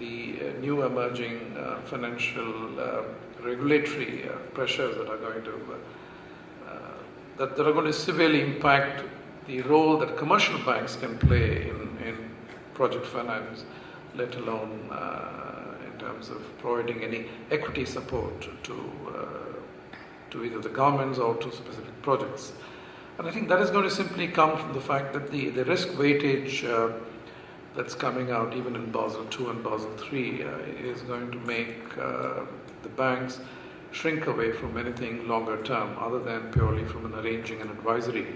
the new emerging financial regulatory pressures that are going to that are going to severely impact the role that commercial banks can play in project finance, let alone in terms of providing any equity support to either the governments or to specific projects. And I think that is going to simply come from the fact that the risk weightage that's coming out even in Basel II and Basel III is going to make the banks shrink away from anything longer term other than purely from an arranging an advisory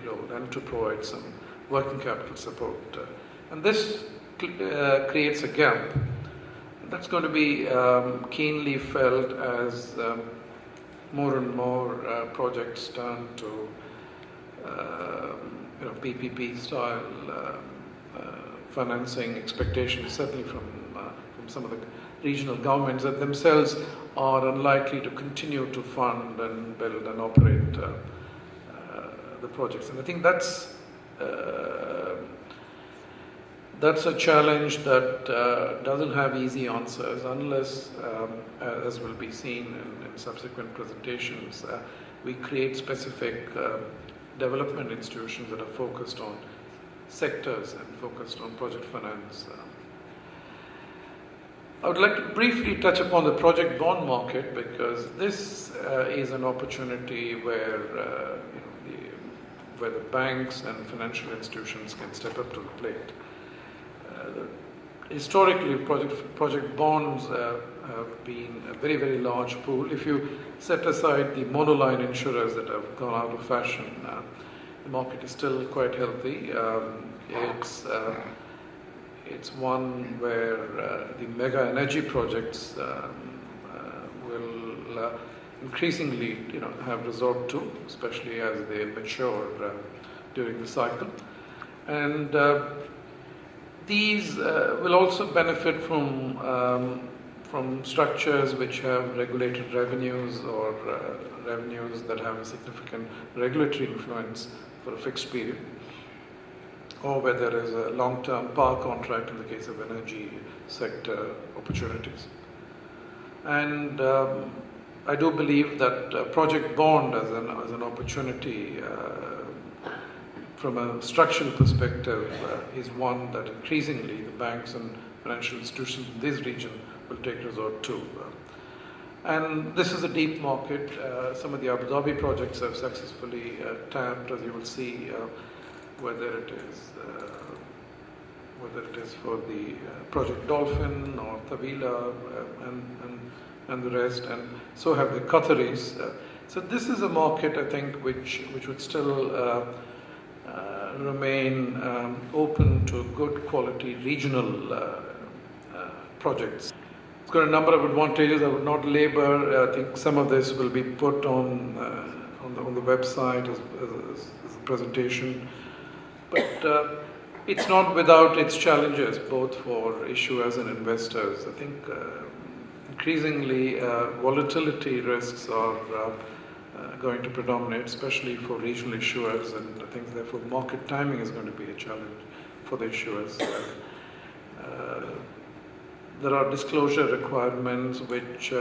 role and to provide some working capital support. And this creates a gap. That's going to be keenly felt as more and more projects turn to PPP style financing expectations, certainly from some of the regional governments that themselves are unlikely to continue to fund and build and operate the projects. And I think that's a challenge that doesn't have easy answers unless, as will be seen in subsequent presentations, we create specific development institutions that are focused on sectors and focused on project finance. I would like to briefly touch upon the project bond market because this is an opportunity where the banks and financial institutions can step up to the plate. Historically, project bonds have been a very, very large pool. If you set aside the monoline insurers that have gone out of fashion, the market is still quite healthy. It's one where the mega energy projects will increasingly, have resort to, especially as they mature during the cycle, and these will also benefit from structures which have regulated revenues or revenues that have a significant regulatory influence for a fixed period, or where there is a long-term power contract in the case of energy sector opportunities. And I do believe that project bond as an opportunity from a structural perspective is one that increasingly the banks and financial institutions in this region will take resort to. And this is a deep market. Some of the Abu Dhabi projects have successfully tapped, as you will see, whether it is for the Project Dolphin or Tawila and the rest, and so have the Qataris. So this is a market, I think, which would still remain open to good quality regional projects. It's got a number of advantages. I would not labor. I think some of this will be put on the website as a presentation. But it's not without its challenges, both for issuers and investors. I think increasingly volatility risks are going to predominate, especially for regional issuers, and I think therefore market timing is going to be a challenge for the issuers. There are disclosure requirements which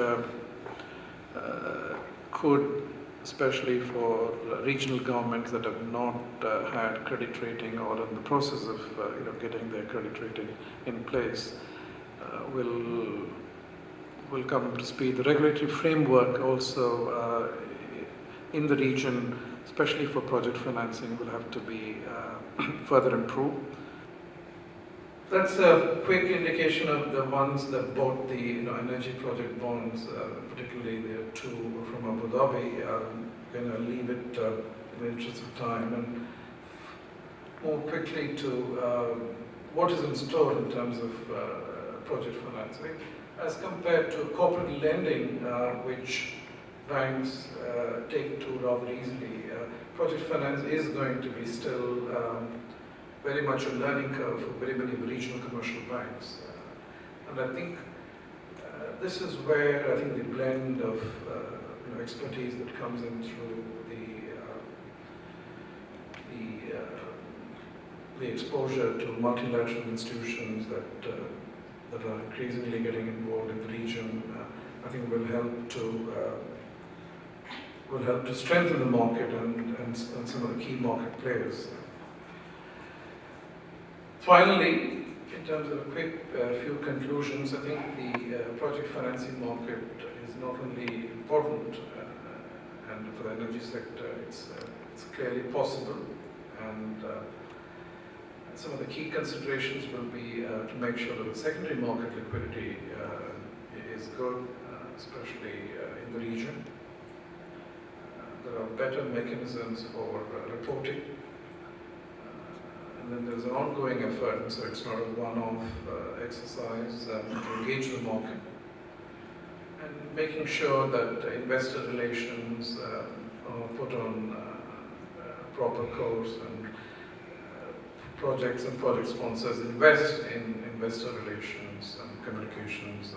could, especially for regional governments that have not had credit rating or in the process of getting their credit rating in place, will come up to speed. The regulatory framework also in the region, especially for project financing, will have to be further improved. That's a quick indication of the ones that bought the energy project bonds, particularly the two from Abu Dhabi. I'm going to leave it in the interest of time and more quickly to what is in store in terms of project financing as compared to corporate lending, which banks take to rather easily. Project finance is going to be still very much a learning curve for very many regional commercial banks. And I think this is where I think the blend of expertise that comes in through the the exposure to multilateral institutions that are increasingly getting involved in the region, I think will help to strengthen the market and some of the key market players. Finally, in terms of a quick few conclusions, I think the project financing market is not only important and for the energy sector, it's clearly possible, and some of the key considerations will be to make sure that the secondary market liquidity is good, especially in the region. There are better mechanisms for reporting, and then there's an ongoing effort, so it's not a one-off exercise to engage the market, and making sure that investor relations are put on proper course, and projects and project sponsors invest in investor relations and communications